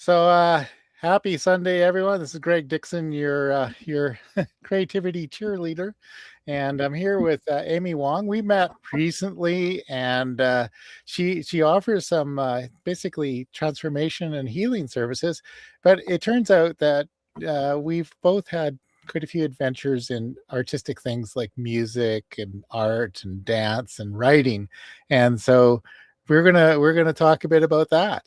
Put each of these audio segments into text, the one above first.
Happy Sunday, everyone. This is Greg Dixon, your creativity cheerleader, and I'm here with Amy Wong. We met recently, and she offers some basically transformation and healing services. But it turns out that we've both had quite a few adventures in artistic things like music and art and dance and writing, and so we're gonna talk a bit about that.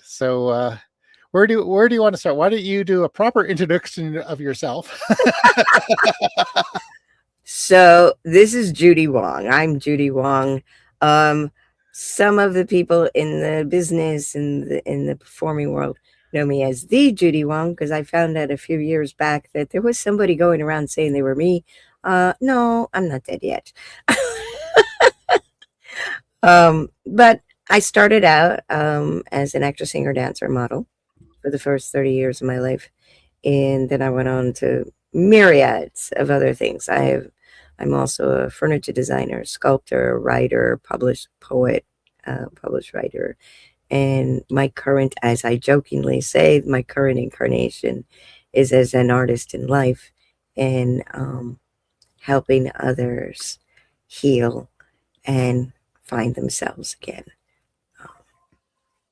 Where do you want to start? Why don't you do a proper introduction of yourself? So this is Judy Wong. I'm Judy Wong. Some of the people in the business and in the performing world know me as the Judy Wong because I found out a few years back that there was somebody going around saying they were me. No, I'm not dead yet. But I started out as an actor, singer, dancer, model for the first 30 years of my life. And then I went on to myriads of other things. I'm also a furniture designer, sculptor, writer, published poet, published writer. And my current, as I jokingly say, my current incarnation is as an artist in life and helping others heal and find themselves again.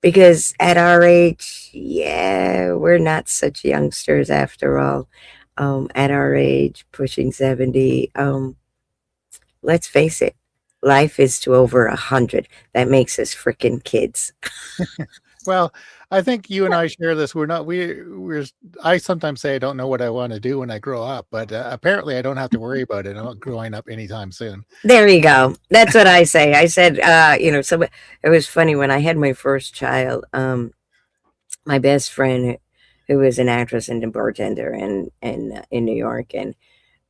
Because at our age, yeah, we're not such youngsters after all. At our age, pushing 70, let's face it, life is to over 100. That makes us freaking kids. Well, I think you and I share this. I sometimes say I don't know what I want to do when I grow up, but apparently I don't have to worry about it. I'm not growing up anytime soon. There you go. That's what I say. I said, so it was funny when I had my first child. My best friend, who was an actress and a bartender in New York, and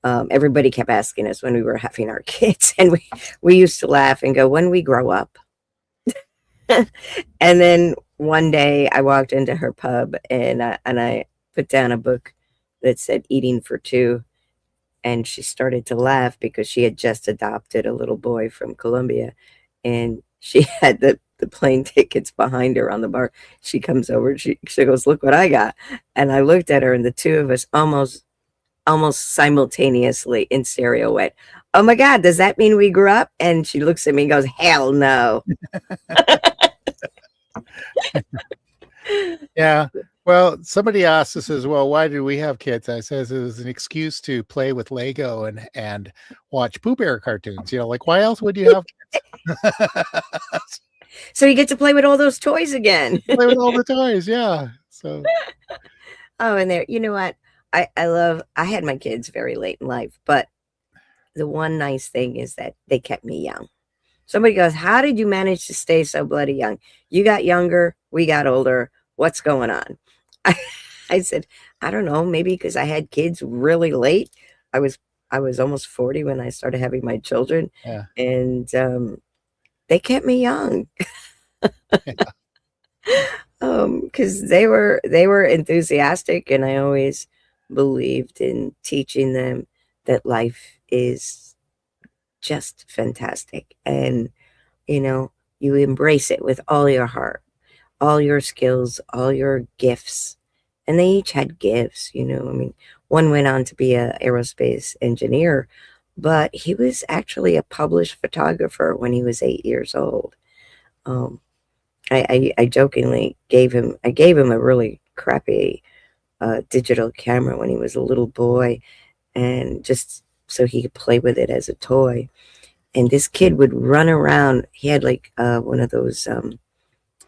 everybody kept asking us when we were having our kids, and we used to laugh and go, "When we grow up." And then one day I walked into her pub and I put down a book that said "Eating for Two." And she started to laugh because she had just adopted a little boy from Colombia, and she had the plane tickets behind her on the bar. She comes over, she goes, "Look what I got." And I looked at her, and the two of us almost simultaneously in stereo went, "Oh my God, does that mean we grew up?" And she looks at me and goes, "Hell no." Yeah. Well, somebody asked us as well, why did we have kids? I says it was an excuse to play with Lego and watch Pooh Bear cartoons. Like why else would you have kids? So you get to play with all those toys again. Play with all the toys, yeah. So oh, and there, you know what? I had my kids very late in life, but the one nice thing is that they kept me young. Somebody goes, "How did you manage to stay so bloody young? You got younger, we got older. What's going on?" I said, "I don't know, maybe because I had kids really late. I was almost 40 when I started having my children." Yeah. And they kept me young. Because they were enthusiastic, and I always believed in teaching them that life is just fantastic, and you embrace it with all your heart, all your skills, all your gifts. And they each had gifts. I mean, one went on to be an aerospace engineer, but he was actually a published photographer when he was 8 years old. I jokingly gave him a really crappy digital camera when he was a little boy, and just so he could play with it as a toy. And this kid would run around. He had like one of those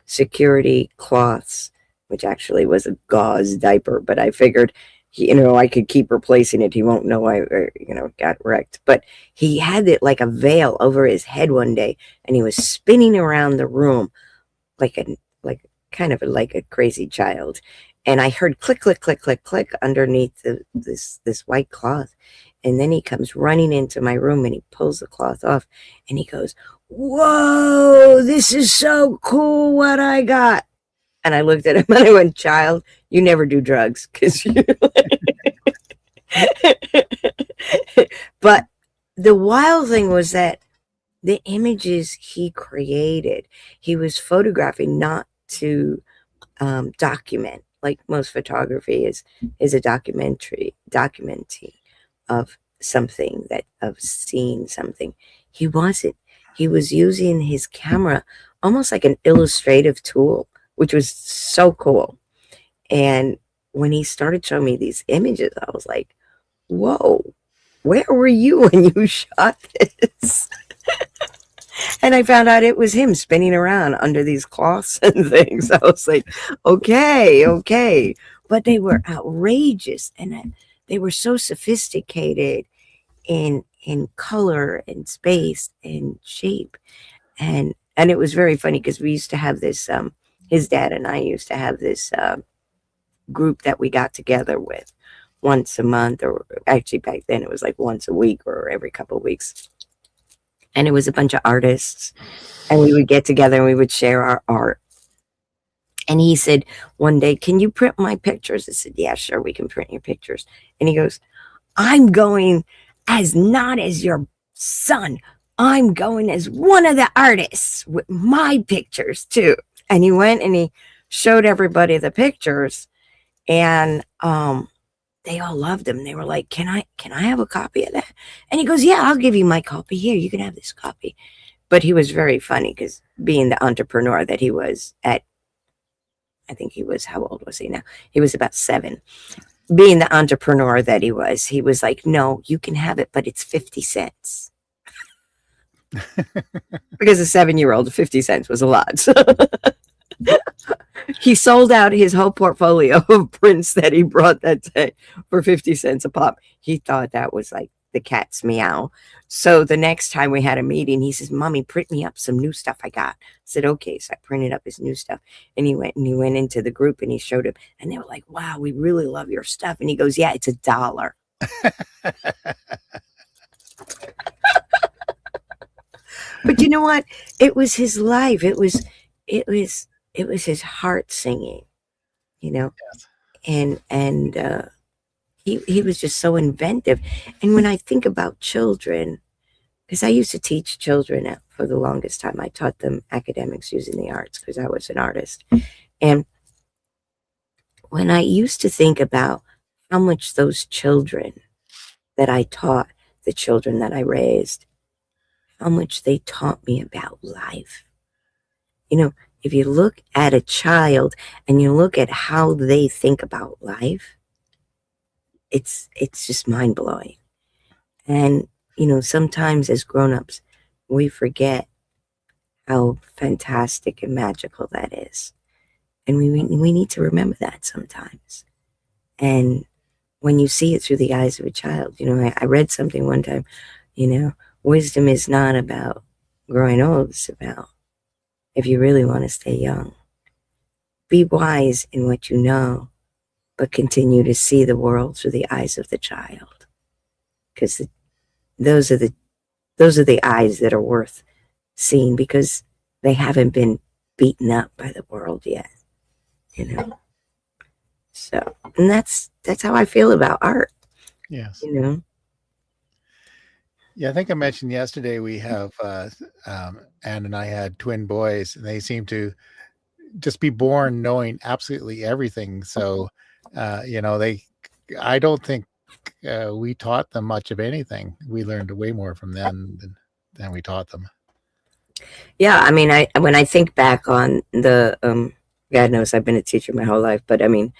security cloths, which actually was a gauze diaper, but I figured, I could keep replacing it. He won't know I, got wrecked. But he had it like a veil over his head one day, and he was spinning around the room like a crazy child. And I heard click, click, click, click, click underneath this white cloth. And then he comes running into my room, and he pulls the cloth off, and he goes, "Whoa, this is so cool what I got." And I looked at him and I went, "Child, you never do drugs." But the wild thing was that the images he created, he was photographing not to document like most photography is a documenting of something, that of seeing something. He wasn't. He was using his camera almost like an illustrative tool, which was so cool. And when he started showing me these images, I was like, whoa, where were you when you shot this? And I found out it was him spinning around under these cloths and things. I was like, okay. But they were outrageous, and they were so sophisticated in color and space and shape. And it was very funny because we used to have this, his dad and I used to have this group that we got together with once a month, or actually back then it was like once a week or every couple of weeks. And it was a bunch of artists, and we would get together and we would share our art. And he said one day, can you print my pictures? I said, yeah, sure, we can print your pictures. And he goes, I'm going as not as your son. I'm going as one of the artists with my pictures too. And he went and he showed everybody the pictures, and they all loved him. They were like, can I have a copy of that? And he goes, yeah, I'll give you my copy. Here, you can have this copy. But he was very funny because being the entrepreneur that he was at, I think he was, how old was he now? He was about 7. Being the entrepreneur that he was like, no, you can have it, but it's 50 cents. Because a 7-year-old, 50 cents was a lot. He sold out his whole portfolio of prints that he brought that day for 50 cents a pop. He thought that was like the cat's meow. So the next time we had a meeting, he says, Mommy, print me up some new stuff I got. I said, okay. So I printed up his new stuff, and he went into the group and he showed him, and they were like, wow, we really love your stuff. And he goes, yeah, it's $1. But you know what? It was his life. It was his heart singing, you know. Yes. And he was just so inventive. And when I think about children, because I used to teach children for the longest time, I taught them academics using the arts because I was an artist. And when I used to think about how much those children that I taught, the children that I raised, how much they taught me about life. You know, if you look at a child and you look at how they think about life, it's just mind-blowing. And, you know, sometimes as grown-ups, we forget how fantastic and magical that is. And we need to remember that sometimes. And when you see it through the eyes of a child, you know, I read something one time, you know, wisdom is not about growing old, it's about, if you really want to stay young, be wise in what you know, but continue to see the world through the eyes of the child. Because those are the eyes that are worth seeing, because they haven't been beaten up by the world yet, you know. So, and that's how I feel about art. Yes. You know. Yeah, I think I mentioned yesterday we have Anne and I had twin boys, and they seem to just be born knowing absolutely everything. So, you know, I don't think we taught them much of anything. We learned way more from them than we taught them. Yeah, I mean, when I think back on the, God knows I've been a teacher my whole life, but I mean,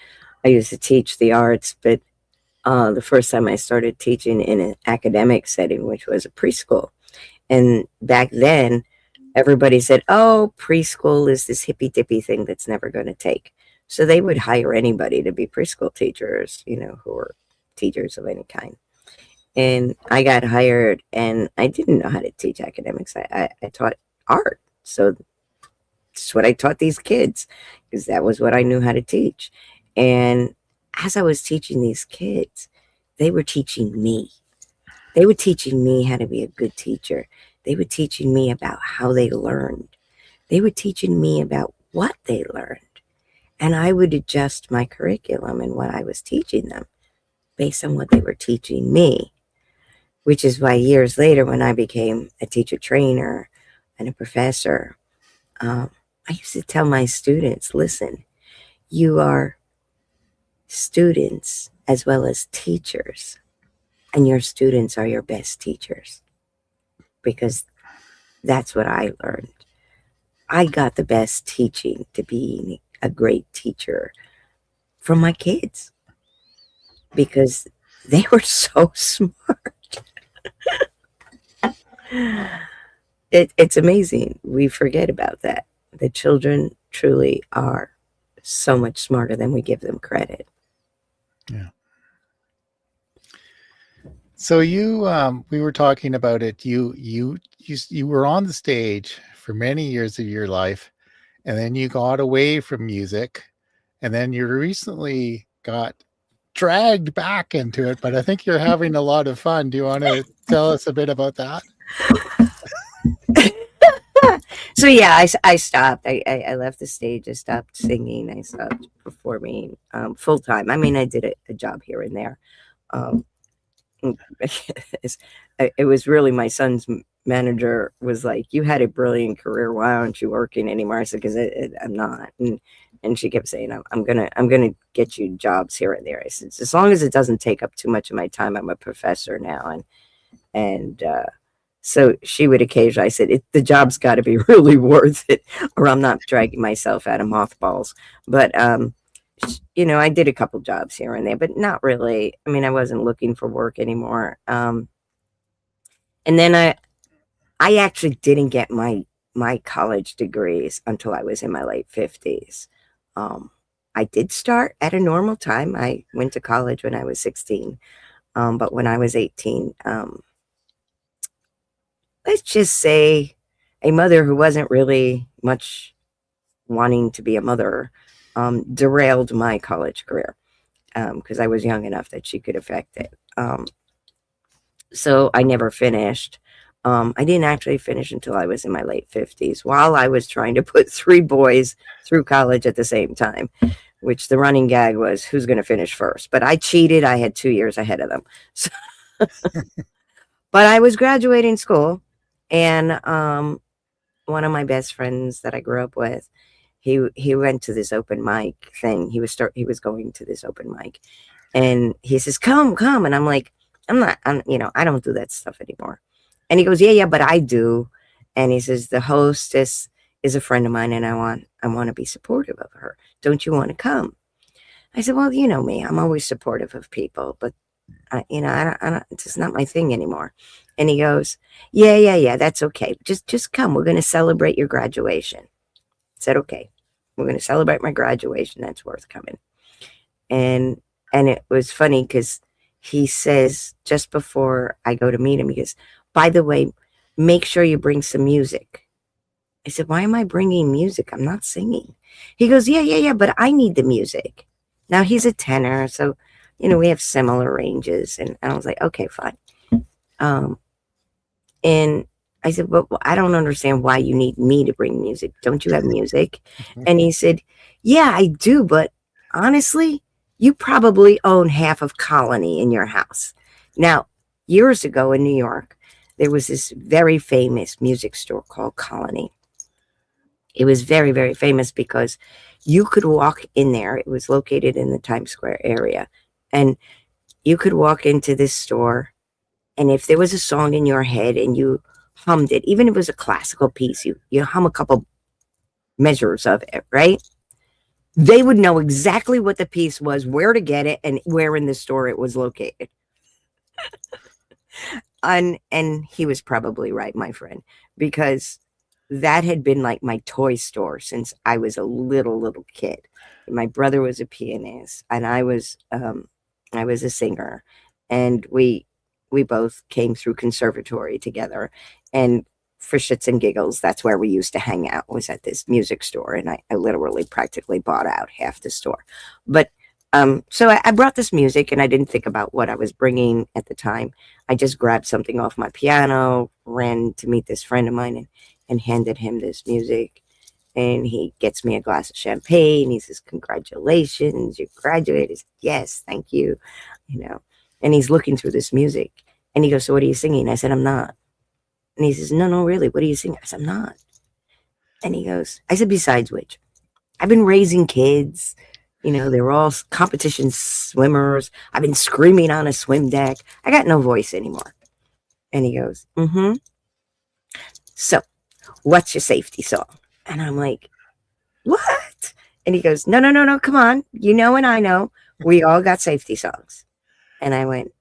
I used to teach the arts, but the first time I started teaching in an academic setting, which was a preschool. And back then, everybody said, oh, preschool is this hippy-dippy thing that's never going to take. So they would hire anybody to be preschool teachers, you know, who were teachers of any kind. And I got hired, and I didn't know how to teach academics. I taught art. So that's what I taught these kids, because that was what I knew how to teach. And as I was teaching these kids, they were teaching me. They were teaching me how to be a good teacher. They were teaching me about how they learned. They were teaching me about what they learned. And I would adjust my curriculum and what I was teaching them based on what they were teaching me, which is why years later, when I became a teacher trainer and a professor, I used to tell my students, listen, you are students as well as teachers. And your students are your best teachers, because that's what I learned. I got the best teaching to being a great teacher from my kids, because they were so smart. It's amazing. We forget about that. The children truly are so much smarter than we give them credit. Yeah. So we were talking about it. You were on the stage for many years of your life, and then you got away from music, and then you recently got dragged back into it. But I think you're having a lot of fun. Do you want to tell us a bit about that? So yeah, I stopped. I left the stage. I stopped singing. I stopped performing full time. I mean, I did a job here and there. It was really my son's manager was like, "You had a brilliant career. Why aren't you working anymore?" I said, "Because I'm not." And she kept saying, I'm gonna get you jobs here and there. I said, as long as it doesn't take up too much of my time. I'm a professor now, and so she would occasionally, I said, the job's got to be really worth it, or I'm not dragging myself out of mothballs. But, I did a couple jobs here and there, but not really. I mean, I wasn't looking for work anymore. And then I actually didn't get my college degrees until I was in my late 50s. I did start at a normal time. I went to college when I was 16. But when I was 18, let's just say a mother who wasn't really much wanting to be a mother derailed my college career, because I was young enough that she could affect it. So I never finished. I didn't actually finish until I was in my late 50s, while I was trying to put 3 boys through college at the same time, which the running gag was, who's going to finish first? But I cheated. I had 2 years ahead of them. So but I was graduating school, and one of my best friends that I grew up with, he went to this open mic thing. He was going to this open mic, and he says, come. And I'm like, I don't do that stuff anymore. And he goes, yeah, but I do. And he says, the hostess is a friend of mine, and I want to be supportive of her. Don't you want to come? I said, well, you know me, I'm always supportive of people, but I don't, it's just not my thing anymore. And he goes, yeah, that's okay. Just come. We're going to celebrate your graduation. I said, okay, we're going to celebrate my graduation. That's worth coming. And it was funny because he says, just before I go to meet him, he goes, by the way, make sure you bring some music. I said, why am I bringing music? I'm not singing. He goes, yeah, but I need the music. Now he's a tenor, so we have similar ranges. And I was like, okay, fine. And I said, but I don't understand why you need me to bring music. Don't you have music? And he said, yeah, I do. But honestly, you probably own half of Colony in your house. Now, years ago in New York, there was this very famous music store called Colony. It was very, very famous because you could walk in there. It was located in the Times Square area. And you could walk into this store, and if there was a song in your head and you hummed it, even if it was a classical piece, you hum a couple measures of it, right? They would know exactly what the piece was, where to get it, and where in the store it was located. And he was probably right, my friend, because that had been like my toy store since I was a little kid. My brother was a pianist, and I was a singer, and we both came through conservatory together. And for shits and giggles, that's where we used to hang out, was at this music store. And I literally practically bought out half the store. But so I brought this music, and I didn't think about what I was bringing at the time. I just grabbed something off my piano, ran to meet this friend of mine, and handed him this music. And he gets me a glass of champagne. He says, congratulations, you graduated. I said, yes, thank you. And he's looking through this music, and he goes, so what are you singing? I said, I'm not. And he says, no, really, what are you singing? I said, I'm not. And he goes, I said, besides which, I've been raising kids You know, they were all competition swimmers. I've been screaming on a swim deck. I got no voice anymore. And he goes, mm-hmm. So, what's your safety song? And I'm like, what? And he goes, no, no, no, no, come on. You know, and I know we all got safety songs. And I went,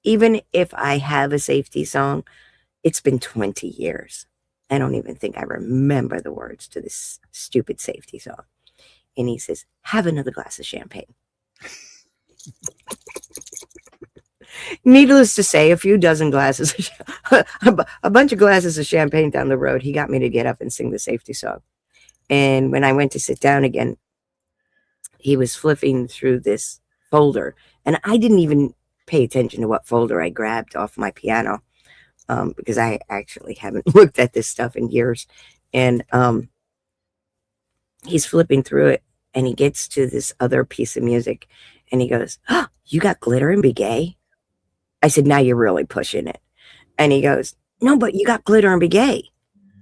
even if I have a safety song, it's been 20 years. I don't even think I remember the words to this stupid safety song. And he says, have another glass of champagne. Needless to say, a few dozen glasses, a bunch of glasses of champagne down the road, he got me to get up and sing the safety song. And when I went to sit down again, he was flipping through this folder. And I didn't even pay attention to what folder I grabbed off my piano, because I actually haven't looked at this stuff in years. And he's flipping through it, and he gets to this other piece of music, and he goes, oh, you got Glitter and Be Gay? I said, now you're really pushing it. And he goes, no, but you got Glitter and Be Gay.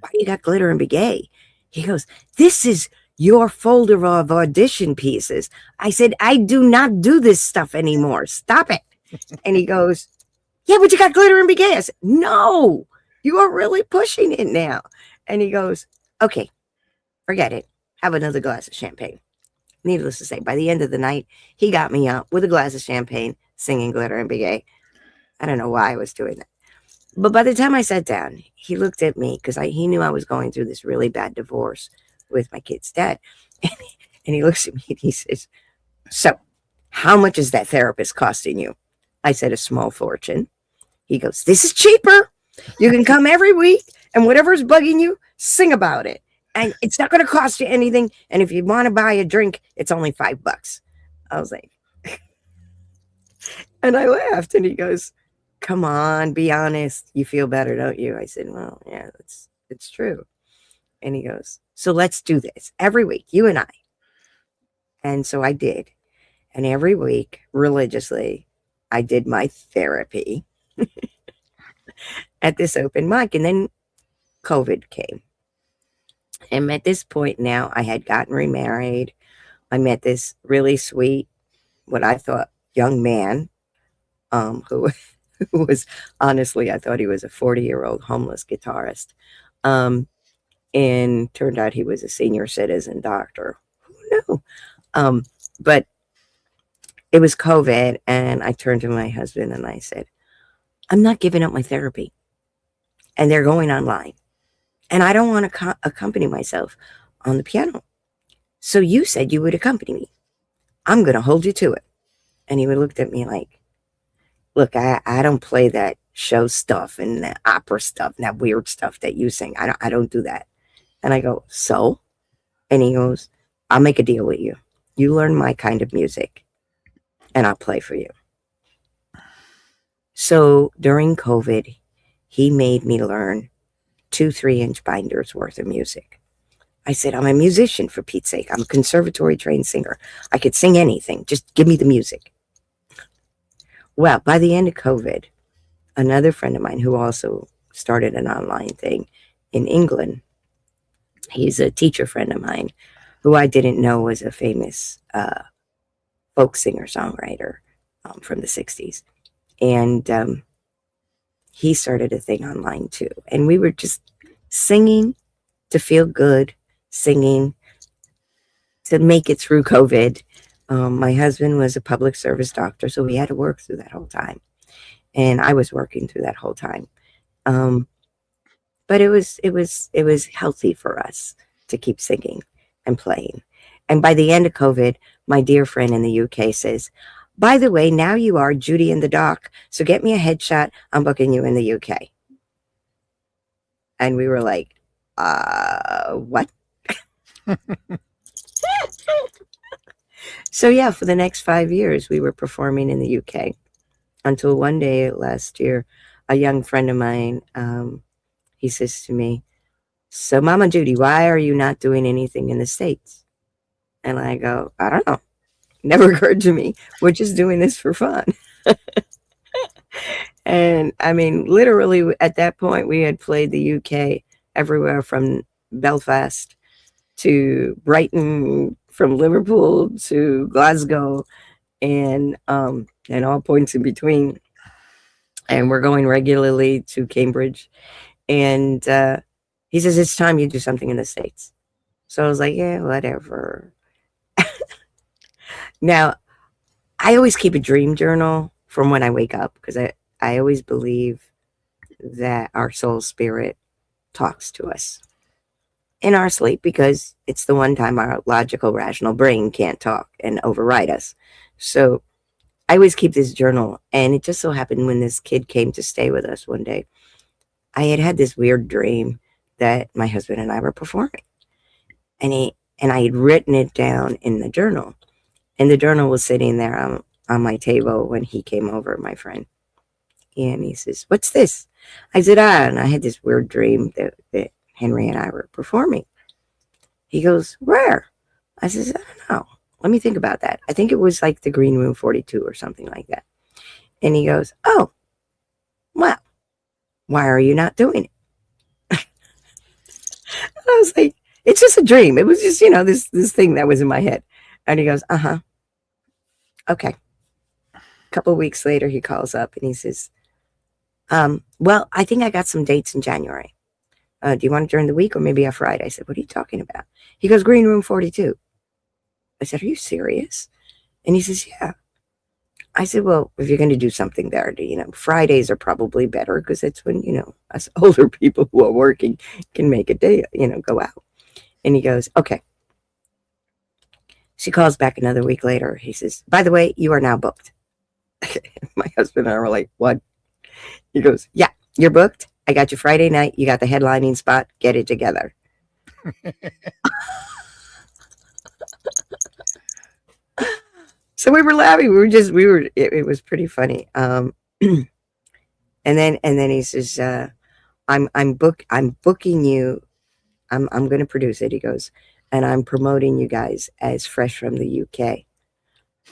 Why you got Glitter and Be Gay? He goes, this is your folder of audition pieces. I said, I do not do this stuff anymore. Stop it. And he goes, yeah, but you got Glitter and Be Gay. I said, no, you are really pushing it now. And he goes, okay, forget it. Have another glass of champagne. Needless to say, by the end of the night, he got me up with a glass of champagne, singing Glitter and Be Gay. I don't know why I was doing that. But by the time I sat down, he looked at me because he knew I was going through this really bad divorce with my kid's dad. And he looks at me and he says, so how much is that therapist costing you? I said, a small fortune. He goes, this is cheaper. You can come every week, and whatever's bugging you, sing about it. And it's not going to cost you anything. And if you want to buy a drink, it's only $5. I was like, and I laughed, and he goes, come on, be honest. You feel better, don't you? I said, well, yeah, it's true. And he goes, so let's do this every week, you and I. And so I did. And every week, religiously, I did my therapy at this open mic. And then COVID came. And at this point now, I had gotten remarried. I met this really sweet, what I thought, young man, who was, honestly, I thought he was a 40-year-old homeless guitarist. And turned out he was a senior citizen doctor. Who knew? But it was COVID, and I turned to my husband and I said, I'm not giving up my therapy. And they're going online. And I don't want to accompany myself on the piano. So you said you would accompany me. I'm going to hold you to it. And he looked at me like, look, I don't play that show stuff and the opera stuff and that weird stuff that you sing. I don't do that. And I go, so? And he goes, I'll make a deal with you. You learn my kind of music, and I'll play for you. So during COVID, he made me learn 2 3-inch binders worth of music. I said, I'm a musician, for Pete's sake. I'm a conservatory trained singer. I could sing anything. Just give me the music. Well, by the end of COVID, another friend of mine who also started an online thing in England, he's a teacher friend of mine who I didn't know was a famous folk singer-songwriter from the 60s. And he started a thing online too. And we were just singing to feel good, singing to make it through COVID. My husband was a public service doctor, so we had to work through that whole time. And I was working through that whole time. But it was healthy for us to keep singing and playing. And by the end of COVID, my dear friend in the UK says, by the way, now you are Judy in the doc, so get me a headshot. I'm booking you in the UK. And we were like, what? So yeah, for the next 5 years, we were performing in the UK until one day last year, a young friend of mine, he says to me, so Mama Judy, why are you not doing anything in the States? And I go, I don't know. Never occurred to me. We're just doing this for fun. And I mean, literally at that point, we had played the UK everywhere from Belfast to Brighton, from Liverpool to Glasgow and all points in between. And we're going regularly to Cambridge. And he says, it's time you do something in the States. So I was like, yeah, whatever. Now, I always keep a dream journal from when I wake up because I always believe that our soul spirit talks to us in our sleep because it's the one time our logical, rational brain can't talk and override us. So I always keep this journal. And it just so happened when this kid came to stay with us one day, I had this weird dream that my husband and I were performing. And I had written it down in the journal. And the journal was sitting there on my table when he came over, my friend. And he says, what's this? I said, and I had this weird dream that Henry and I were performing. He goes, where? I says, I don't know. Let me think about that. I think it was like the Green Room 42 or something like that. And he goes, oh, well, why are you not doing it? I was like, it's just a dream. It was just, this thing that was in my head. And he goes, uh-huh. Okay. A couple of weeks later, he calls up and he says, well, I think I got some dates in January. Do you want it during the week or maybe a Friday? I said, what are you talking about? He goes, Green Room 42. I said, are you serious? And he says, yeah. I said, well, if you're going to do something there, Fridays are probably better because it's when, us older people who are working can make a day, go out. And he goes, okay. She calls back another week later. He says, by the way, you are now booked. My husband and I were like, what? He goes, yeah, you're booked. I got you Friday night. You got the headlining spot. Get it together. So we were laughing. It was pretty funny. And then he says, I'm booking you. I'm going to produce it. He goes, and I'm promoting you guys as Fresh from the UK.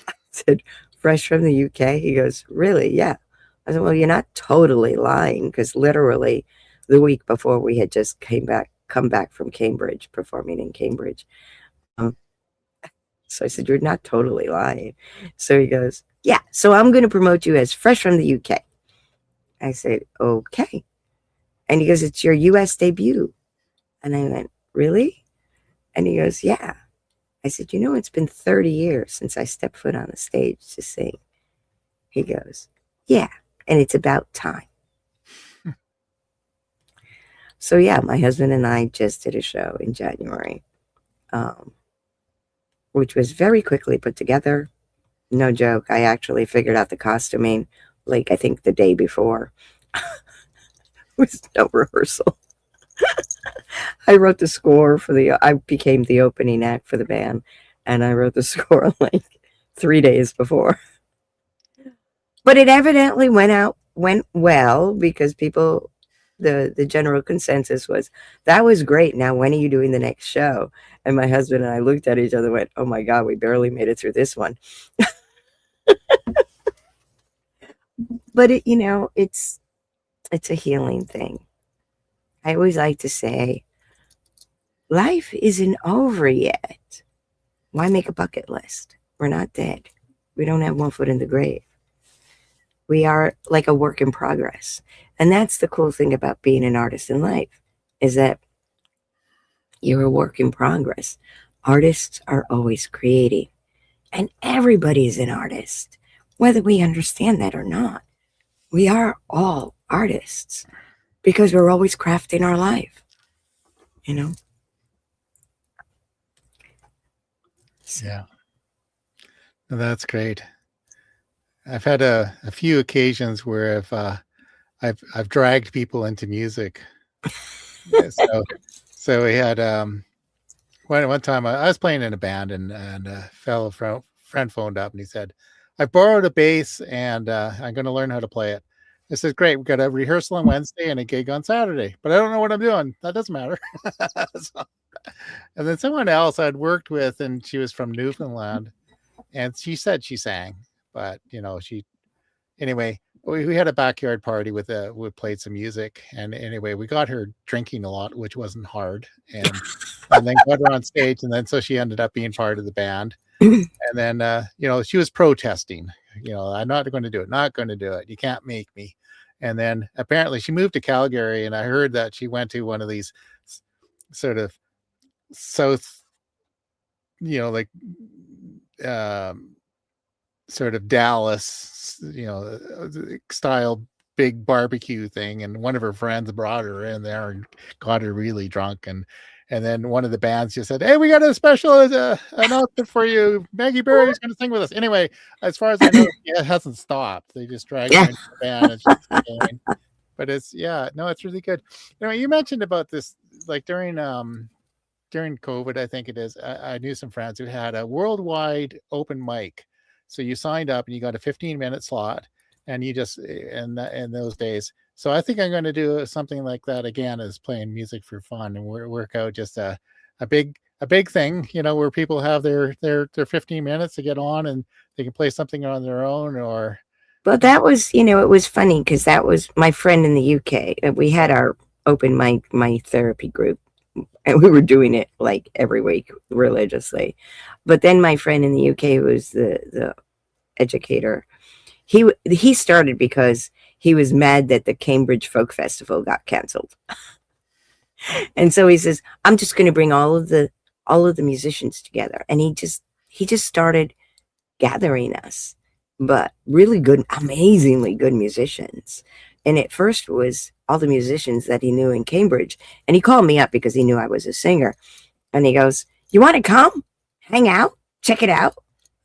I said, Fresh from the UK? He goes, really? Yeah. I said, well, you're not totally lying because literally the week before we had just come back from Cambridge, performing in Cambridge. So I said, you're not totally lying. So he goes, yeah, so I'm going to promote you as Fresh from the UK. I said, okay. And he goes, it's your US debut. And I went, really? And he goes, yeah. I said, it's been 30 years since I stepped foot on the stage to sing. He goes, yeah, and it's about time. So yeah, my husband and I just did a show in January, which was very quickly put together. No joke. I actually figured out the costuming, I think the day before. With no rehearsal. I wrote the score I became the opening act for the band, and I wrote the score 3 days before. But it evidently went well because people, the general consensus was, that was great. Now, when are you doing the next show? And my husband and I looked at each other and went, oh my God, we barely made it through this one. But it's a healing thing. I always like to say, life isn't over yet. Why make a bucket list? We're not dead. We don't have one foot in the grave. We are like a work in progress. And that's the cool thing about being an artist in life, is that you're a work in progress. Artists are always creating. And everybody is an artist, whether we understand that or not. We are all artists because we're always crafting our life, Yeah. Well, that's great. I've had a few occasions where I've dragged people into music. So we had one time I was playing in a band and a fellow friend phoned up and he said, I borrowed a bass and I'm going to learn how to play it. I said, great, we got a rehearsal on Wednesday and a gig on Saturday, but I don't know what I'm doing. That doesn't matter. And then someone else I'd worked with, and she was from Newfoundland, and she said she sang, but anyway, we had a backyard party we played some music, and anyway, we got her drinking a lot, which wasn't hard, and then got her on stage, and then so she ended up being part of the band. And then she was protesting, I'm not going to do it, not going to do it, you can't make me. And then apparently she moved to Calgary, and I heard that she went to one of these sort of south, like sort of Dallas, style big barbecue thing, and one of her friends brought her in there and got her really drunk, and then one of the bands just said, "Hey, we got a special announcement for you. Maggie Berry's going to sing with us." Anyway, as far as I know, it hasn't stopped. They just dragged her into the band, and she's going. But it's really good. You mentioned about this, like during COVID, I think it is. I knew some friends who had a worldwide open mic. So you signed up and you got a 15-minute slot, and you just in those days. So I think I'm going to do something like that again, as playing music for fun, and work out just a big thing, where people have their 15 minutes to get on, and they can play something on their own. Or well, that was, it was funny because that was my friend in the UK. We had our open mic, my therapy group, and we were doing it like every week religiously. But then my friend in the UK, who was the educator, he started because he was mad that the Cambridge Folk Festival got canceled. And so he says, I'm just going to bring all of the musicians together. And he just started gathering us, but really good, amazingly good musicians. And at first it was all the musicians that he knew in Cambridge. And he called me up because he knew I was a singer. And he goes, "You want to come, hang out, check it out?"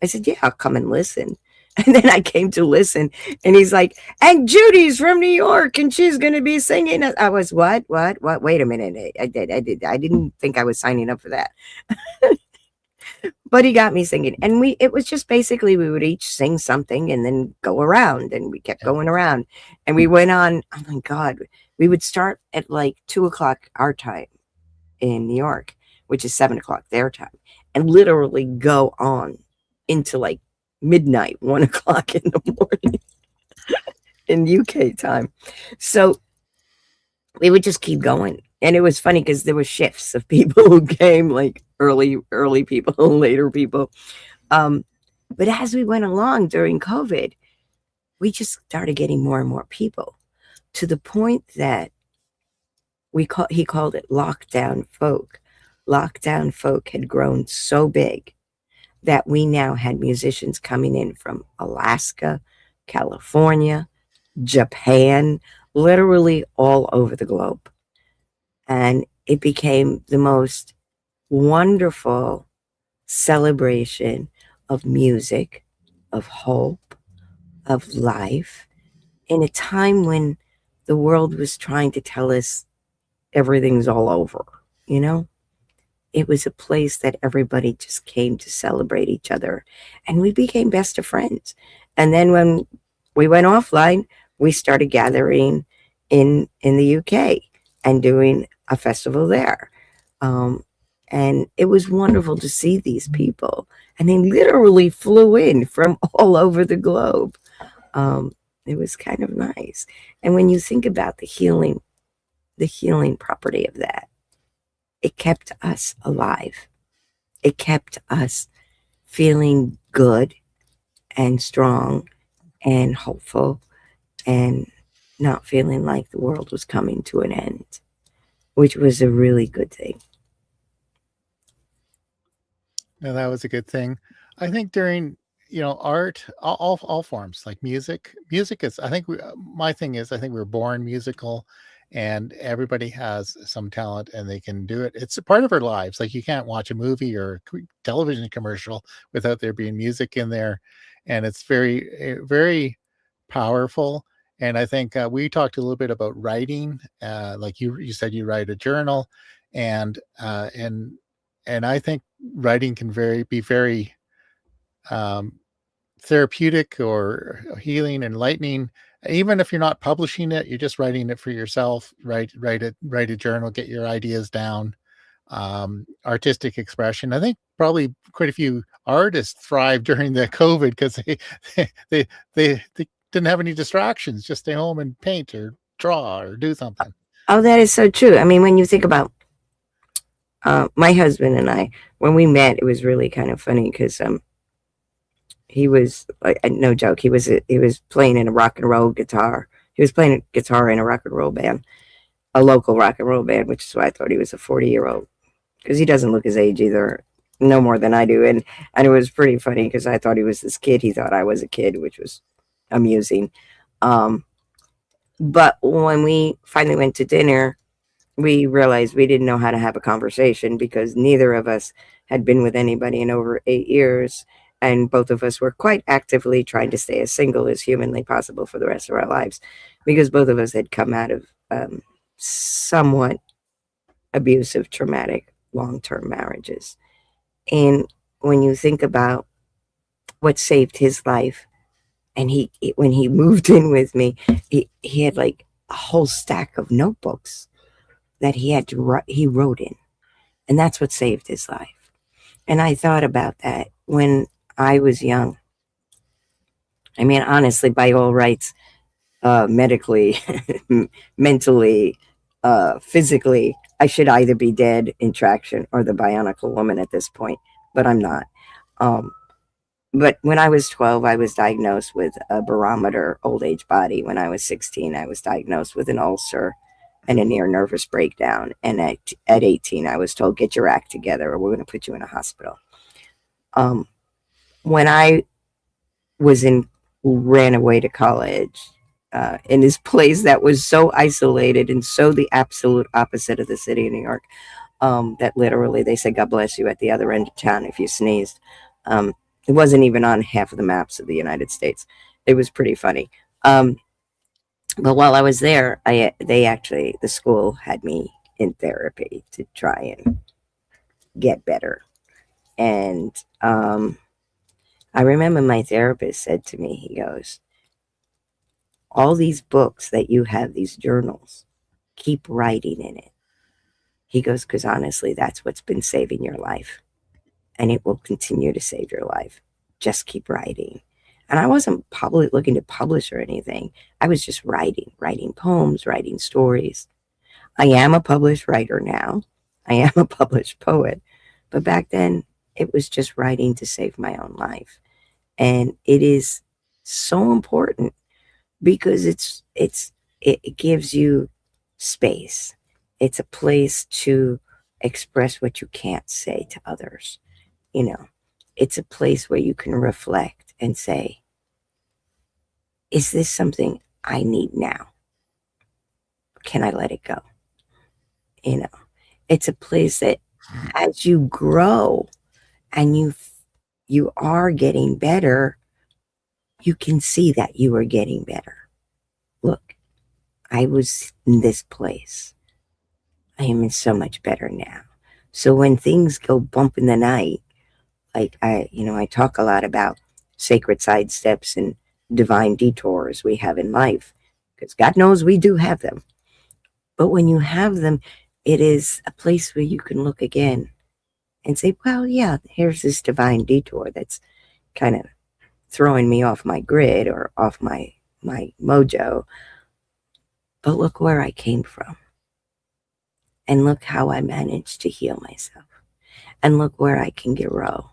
I said, "Yeah, I'll come and listen." And then I came to listen, and he's like, "And Judy's from New York, and she's going to be singing." I was, what? Wait a minute. I didn't think I was signing up for that. But he got me singing, and it was just basically we would each sing something and then go around, and we kept going around, and we went on. Oh my God, we would start at like 2:00 our time in New York, which is 7:00 their time, and literally go on into like midnight, 1:00 in the morning in UK time. So we would just keep going. And it was funny because there were shifts of people who came, like early people, later people. But as we went along during COVID, we just started getting more and more people, to the point that he called it lockdown folk. Lockdown folk had grown so big that we now had musicians coming in from Alaska, California, Japan, literally all over the globe. And it became the most wonderful celebration of music, of hope, of life, in a time when the world was trying to tell us everything's all over, It was a place that everybody just came to celebrate each other, and we became best of friends. And then when we went offline, we started gathering in the UK and doing a festival there. And it was wonderful to see these people, and they literally flew in from all over the globe. It was kind of nice. And when you think about the healing property of that, it kept us alive. It kept us feeling good and strong and hopeful, and not feeling like the world was coming to an end, which was a really good thing. No, that was a good thing. I think during art, all forms, like music is, I think my thing is, I think we're born musical, and everybody has some talent and they can do it. It's a part of our lives. Like, you can't watch a movie or a television commercial without there being music in there, and it's very, very powerful. And I think we talked a little bit about writing. Like you said, you write a journal, and I think writing can be very therapeutic or healing, enlightening. Even if you're not publishing it, you're just writing it for yourself. Write a journal, get your ideas down. Artistic expression. I think probably quite a few artists thrived during the COVID because they didn't have any distractions. Just stay home and paint or draw or do something. Oh, that is so true. I mean, when you think about my husband and I, when we met, it was really kind of funny because he was like, no joke, he was playing in a rock and roll guitar. He was playing a guitar in a rock and roll band, a local rock and roll band, which is why I thought he was a 40-year-old, because he doesn't look his age either, no more than I do. And it was pretty funny because I thought he was this kid. He thought I was a kid, which was amusing. But when we finally went to dinner, we realized we didn't know how to have a conversation because neither of us had been with anybody in over 8 years. And both of us were quite actively trying to stay as single as humanly possible for the rest of our lives, because both of us had come out of somewhat abusive, traumatic, long-term marriages. And when you think about what saved his life, and when he moved in with me, he had like a whole stack of notebooks that he wrote in, and that's what saved his life. And I thought about that when I was young. I mean, honestly, by all rights, medically, mentally, physically, I should either be dead in traction or the Bionicle Woman at this point, but I'm not. But when I was 12, I was diagnosed with a barometer old age body. When I was 16, I was diagnosed with an ulcer and a near nervous breakdown. And at 18, I was told, get your act together or we're going to put you in a hospital. When I ran away to college in this place that was so isolated and so the absolute opposite of the city of New York, that literally they said, God bless you at the other end of town if you sneezed. It wasn't even on half of the maps of the United States. It was pretty funny. But while I was there, the school had me in therapy to try and get better. And I remember my therapist said to me, he goes, all these books that you have, these journals, keep writing in it. He goes, because honestly, that's what's been saving your life. And it will continue to save your life. Just keep writing. And I wasn't looking to publish or anything. I was just writing poems, writing stories. I am a published writer now. I am a published poet. But back then, it was just writing to save my own life. And it is so important because it gives you space. It's a place to express what you can't say to others. You know, it's a place where you can reflect and say, is this something I need now? Can I let it go? You know, it's a place that as you grow and you are getting better, you can see that you are getting better. Look, I was in this place. I am in so much better now. So when things go bump in the night, like I talk a lot about sacred sidesteps and divine detours we have in life, because God knows we do have them. But when you have them, it is a place where you can look again and say, well, yeah, here's this divine detour that's kind of throwing me off my grid or off my mojo. But look where I came from. And look how I managed to heal myself. And look where I can grow.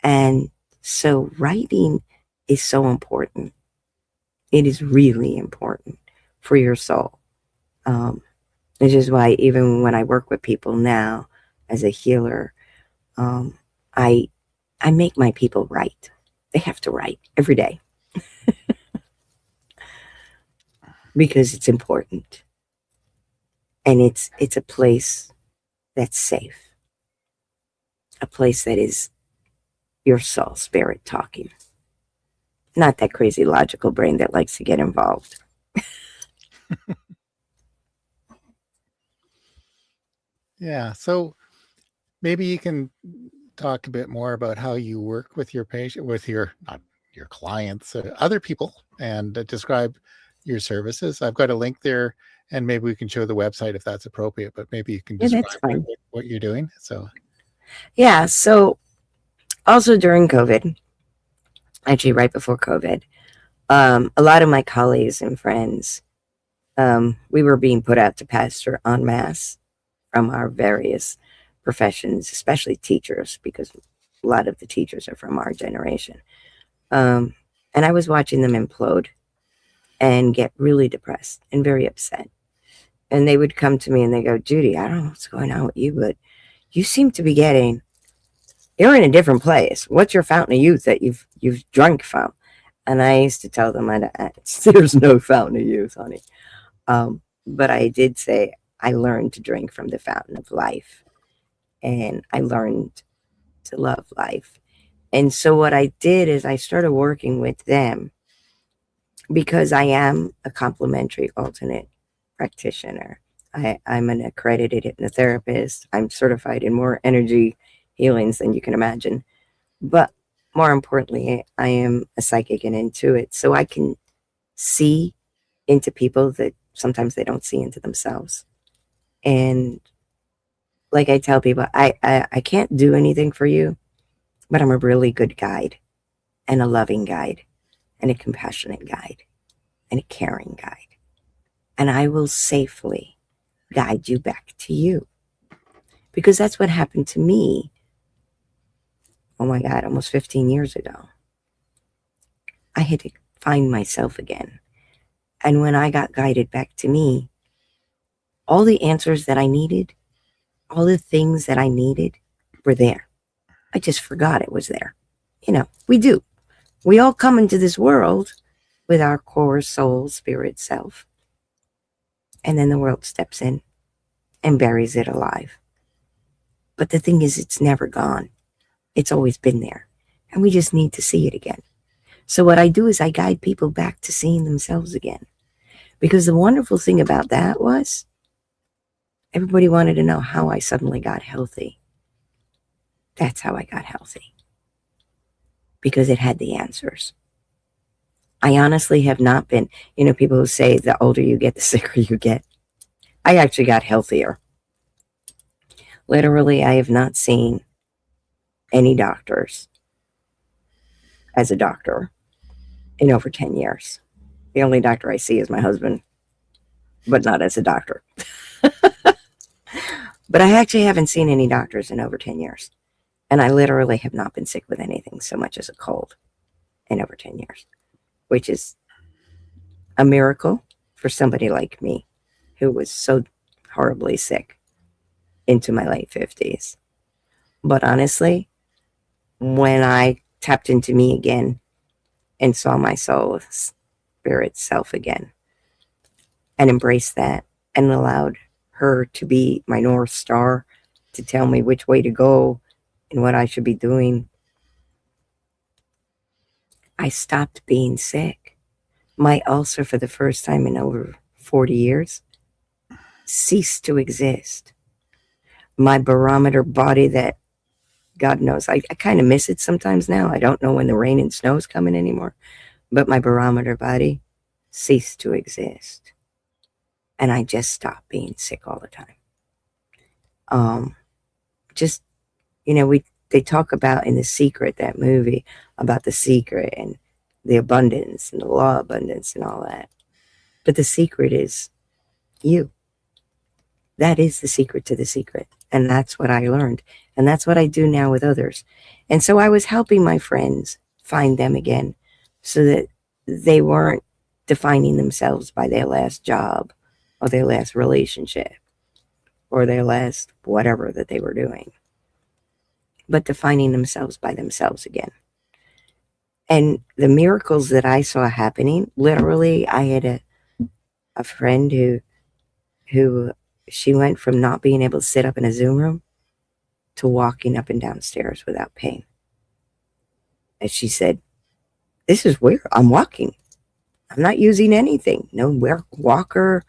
And so writing is so important. It is really important for your soul. Which is why even when I work with people now as a healer, I make my people write. They have to write every day. Because it's important. And it's a place that's safe. A place that is your soul, spirit talking. Not that crazy logical brain that likes to get involved. Yeah. So maybe you can talk a bit more about how you work with your patient, not your clients, other people, and describe your services. I've got a link there, and maybe we can show the website if that's appropriate, but maybe you can describe what you're doing. So, so also during COVID, actually right before COVID, A lot of my colleagues and friends, we were being put out to pasture en masse from our various professions, especially teachers, because a lot of the teachers are from our generation. Um, and I was watching them implode and get really depressed and very upset. And they would come to me and they go, Judy, I don't know what's going on with you, but you seem to be you're in a different place. What's your fountain of youth that you've drunk from? And I used to tell them, there's no fountain of youth, honey. But I did say, I learned to drink from the fountain of life, and I learned to love life. And so what I did is I started working with them because I am a complementary alternate practitioner. I'm an accredited hypnotherapist. I'm certified in more energy healings than you can imagine. But more importantly, I am a psychic and intuit. So I can see into people that sometimes they don't see into themselves. And like I tell people, I can't do anything for you, but I'm a really good guide and a loving guide and a compassionate guide and a caring guide. And I will safely guide you back to you. Because that's what happened to me. Oh my God, almost 15 years ago. I had to find myself again. And when I got guided back to me, all the answers that I needed, all the things that I needed were there. I just forgot it was there. We do. We all come into this world with our core soul, spirit self. And then the world steps in and buries it alive. But the thing is, it's never gone. It's always been there. And we just need to see it again. So what I do is I guide people back to seeing themselves again. Because the wonderful thing about that was everybody wanted to know how I suddenly got healthy. That's how I got healthy. Because it had the answers. I honestly have not been, people who say the older you get, the sicker you get. I actually got healthier. Literally, I have not seen any doctors as a doctor in over 10 years. The only doctor I see is my husband, but not as a doctor. But I actually haven't seen any doctors in over 10 years. And I literally have not been sick with anything so much as a cold in over 10 years, which is a miracle for somebody like me who was so horribly sick into my late 50s. But honestly, when I tapped into me again and saw my soul, spirit self again, and embraced that and allowed her to be my North Star to tell me which way to go and what I should be doing, I stopped being sick. My ulcer, for the first time in over 40 years, ceased to exist. My barometer body that, God knows, I kind of miss it sometimes now. I don't know when the rain and snow is coming anymore. But my barometer body ceased to exist. And I just stopped being sick all the time. They talk about in The Secret, that movie, about the secret and the abundance and the law of abundance and all that. But the secret is you. That is the secret to the secret. And that's what I learned. And that's what I do now with others. And so I was helping my friends find them again so that they weren't defining themselves by their last job or their last relationship or their last whatever that they were doing, but defining themselves by themselves again. And the miracles that I saw happening, literally, I had a friend who she went from not being able to sit up in a Zoom room to walking up and down stairs without pain. And she said, this is weird. I'm walking. I'm not using anything. No walker.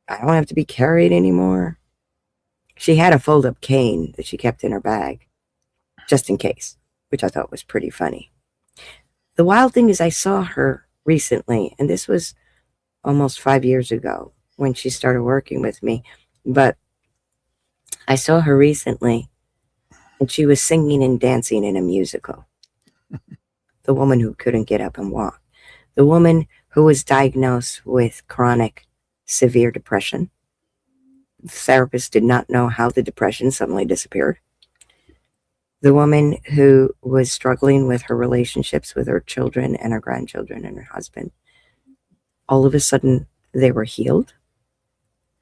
I don't have to be carried anymore. She had a fold-up cane that she kept in her bag, just in case, which I thought was pretty funny. The wild thing is I saw her recently, and this was almost 5 years ago when she started working with me, but I saw her recently, and she was singing and dancing in a musical. The woman who couldn't get up and walk. The woman who was diagnosed with chronic severe depression. The therapist did not know how the depression suddenly disappeared. The woman who was struggling with her relationships with her children and her grandchildren and her husband. All of a sudden, they were healed.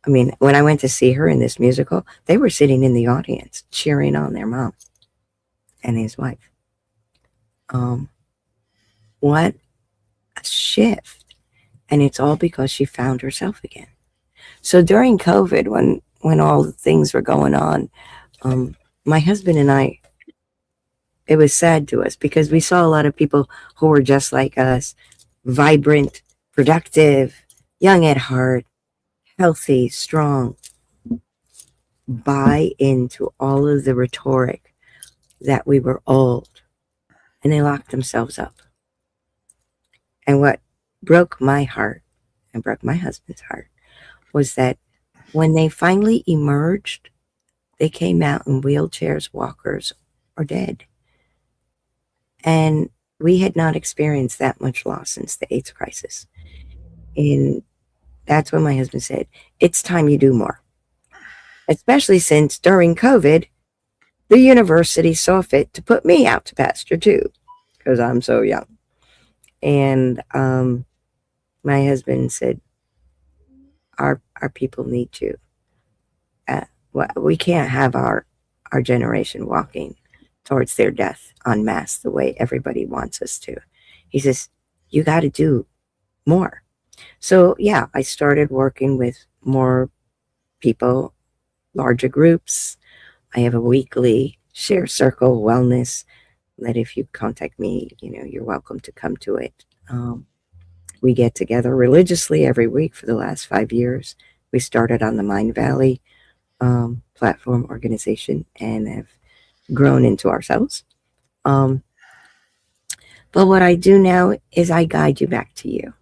I mean, when I went to see her in this musical, they were sitting in the audience cheering on their mom and his wife. What a shift. And it's all because she found herself again. So during COVID, when all the things were going on, my husband and I, it was sad to us because we saw a lot of people who were just like us, vibrant, productive, young at heart, healthy, strong, buy into all of the rhetoric that we were old, and they locked themselves up. And what broke my heart and broke my husband's heart was that when they finally emerged, they came out in wheelchairs, walkers, or dead. And we had not experienced that much loss since the AIDS crisis. And that's when my husband said, it's time you do more. Especially since during COVID, the university saw fit to put me out to pasture too, because I'm so young. And my husband said, our people need you. We can't have our generation walking towards their death en masse the way everybody wants us to. He says, you got to do more. So yeah, I started working with more people, larger groups. I have a weekly share circle wellness that if you contact me, you're welcome to come to it. We get together religiously every week for the last 5 years. We started on the Mind Valley platform organization and have grown into ourselves. But what I do now is I guide you back to you.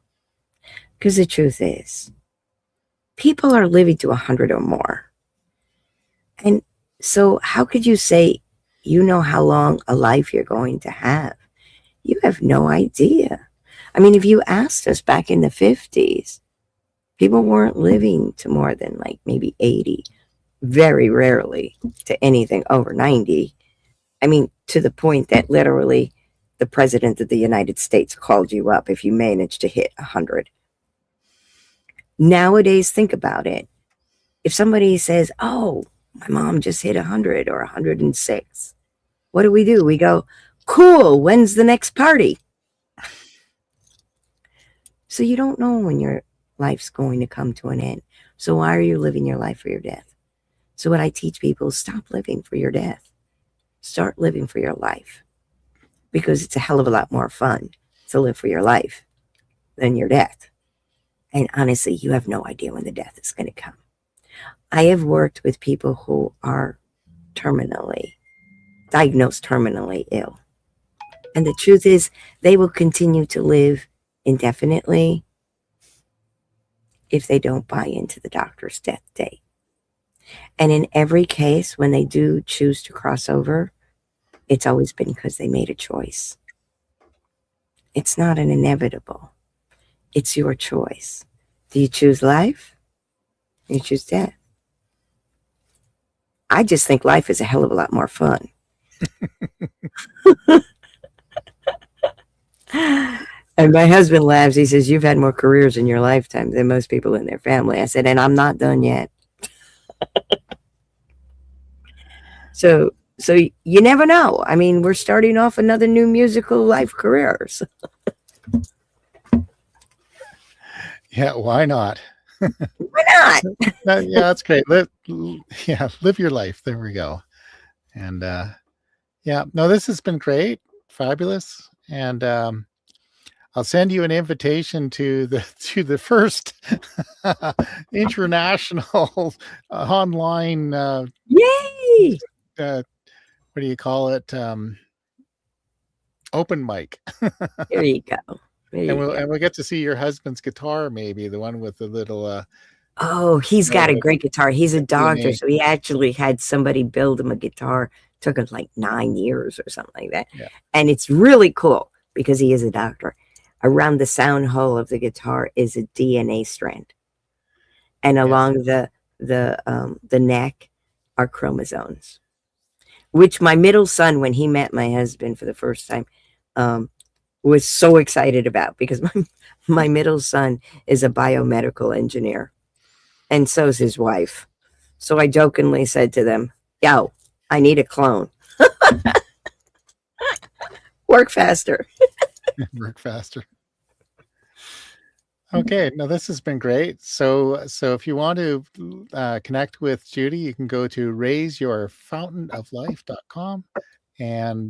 Because the truth is, people are living to 100 or more. And so how could you say you know how long a life you're going to have? You have no idea. I mean, if you asked us back in the 50s, people weren't living to more than like maybe 80, very rarely to anything over 90. I mean, to the point that literally the president of the United States called you up if you managed to hit 100. Nowadays, think about it. If somebody says, oh, my mom just hit 100 or 106, what do? We go, cool, when's the next party? So you don't know when your life's going to come to an end. So why are you living your life for your death? So what I teach people is stop living for your death. Start living for your life. Because it's a hell of a lot more fun to live for your life than your death. And honestly, you have no idea when the death is going to come. I have worked with people who are diagnosed terminally ill. And the truth is, they will continue to live indefinitely if they don't buy into the doctor's death date. And in every case, when they do choose to cross over, it's always been because they made a choice. It's not an inevitable. It's your choice. Do you choose life? Or you choose death? I just think life is a hell of a lot more fun. And my husband laughs. He says, you've had more careers in your lifetime than most people in their family. I said, and I'm not done yet. So you never know. I mean, we're starting off another new musical life careers. Yeah, why not? Why not? Yeah, that's great. Live your life. There we go. And yeah, no, this has been great, fabulous. And I'll send you an invitation to the first international online Yay! What do you call it? Open mic. There you go. And we'll get to see your husband's guitar, maybe the one with the little. Oh, he's got a great guitar. He's a doctor, so he actually had somebody build him a guitar. Took him like 9 years or something like that. Yeah. And it's really cool because he is a doctor. around the sound hole of the guitar is a DNA strand, and Yes. along the neck are chromosomes. Which my middle son, when he met my husband for the first time, was so excited about, because my middle son is a biomedical engineer, and so's his wife. So I jokingly said to them, "Yo, I need a clone. Work faster." Work faster. Okay, now this has been great. So if you want to connect with Judy, you can go to raiseyourfountainoflife.com and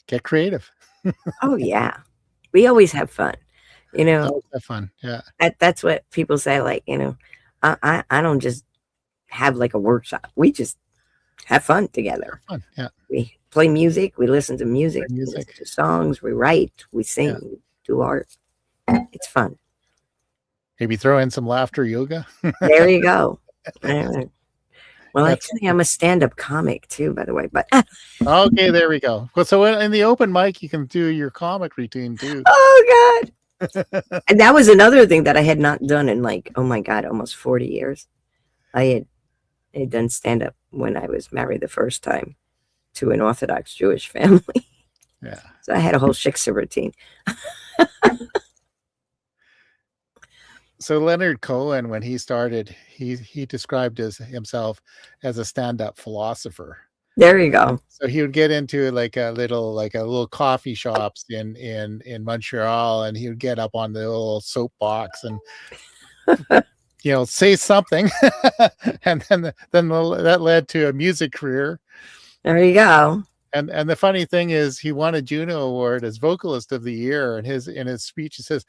get creative. Oh yeah, we always have fun. You know, Always have fun. Yeah. that's what people say. Like, I don't just have like a workshop. We just have fun together. Fun. Yeah. We play music. We listen to music. Play music. We listen to songs. We write. We sing. Yeah. We do art. It's fun. Maybe throw in some laughter yoga. There you go. Well, actually, I'm a stand-up comic too, by the way. But okay, there we go. Well, so in the open mic, you can do your comic routine too. Oh God! And that was another thing that I had not done in, like, oh my God, almost 40 years. I had done stand-up when I was married the first time to an Orthodox Jewish family. Yeah. So I had a whole shiksa routine. So Leonard Cohen, when he started, he described himself as a stand-up philosopher. There you go. So he would get into like a little coffee shops in Montreal, and he would get up on the little soapbox and say something, and then that led to a music career. There you go. And the funny thing is, he won a Juno Award as Vocalist of the Year. And in his speech, he says,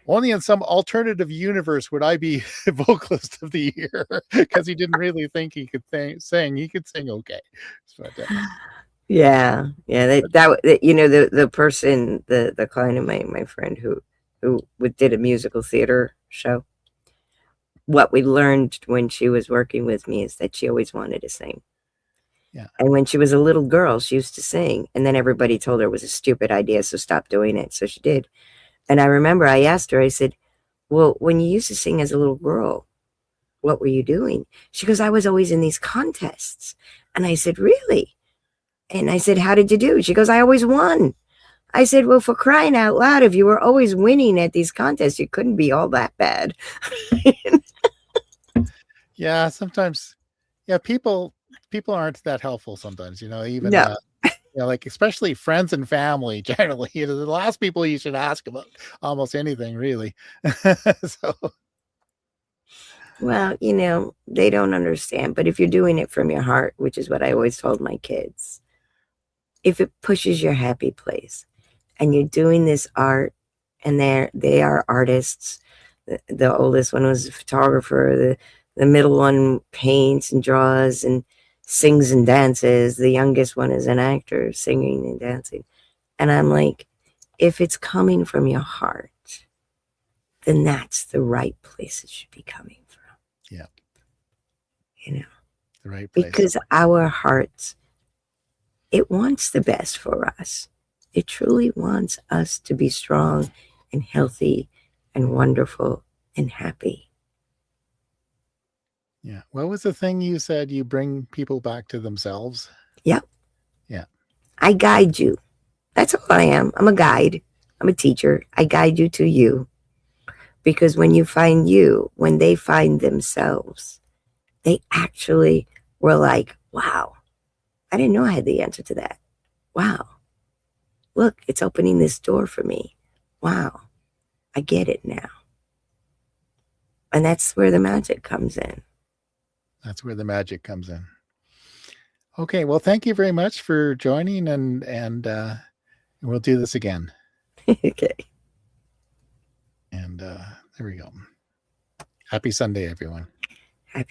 "Only in some alternative universe would I be Vocalist of the Year," because he didn't really think he could sing. He could sing okay. But, yeah. The person, the client of my friend who did a musical theater show. What we learned when she was working with me is that she always wanted to sing. Yeah. And when she was a little girl, she used to sing, and then everybody told her it was a stupid idea, so stop doing it. So she did. And I remember I asked her, I said, "Well, when you used to sing as a little girl, what were you doing?" She goes, "I was always in these contests." And I said, "Really?" And I said, "How did you do?" She goes, "I always won." I said, "Well, for crying out loud, if you were always winning at these contests, you couldn't be all that bad." Yeah, sometimes, people aren't that helpful sometimes, even No. like especially friends and family generally, the last people you should ask about almost anything, really. So Well, they don't understand. But if you're doing it from your heart, which is what I always told my kids, if it pushes your happy place and you're doing this art, and they are artists. The oldest one was a photographer. The middle one paints and draws and sings and dances. The youngest one is an actor, singing and dancing. And I'm like, if it's coming from your heart, then that's the right place it should be coming from. Yeah. The right place. Because our hearts, it wants the best for us. It truly wants us to be strong and healthy and wonderful and happy. Yeah. What was the thing you said? You bring people back to themselves? Yep. Yeah. I guide you. That's all I am. I'm a guide. I'm a teacher. I guide you to you. Because when you find you, when they find themselves, they actually were like, wow, I didn't know I had the answer to that. Wow. Look, it's opening this door for me. Wow. I get it now. And that's where the magic comes in. That's where the magic comes in. Okay. Well, thank you very much for joining, and we'll do this again. Okay. And there we go. Happy Sunday, everyone. Happy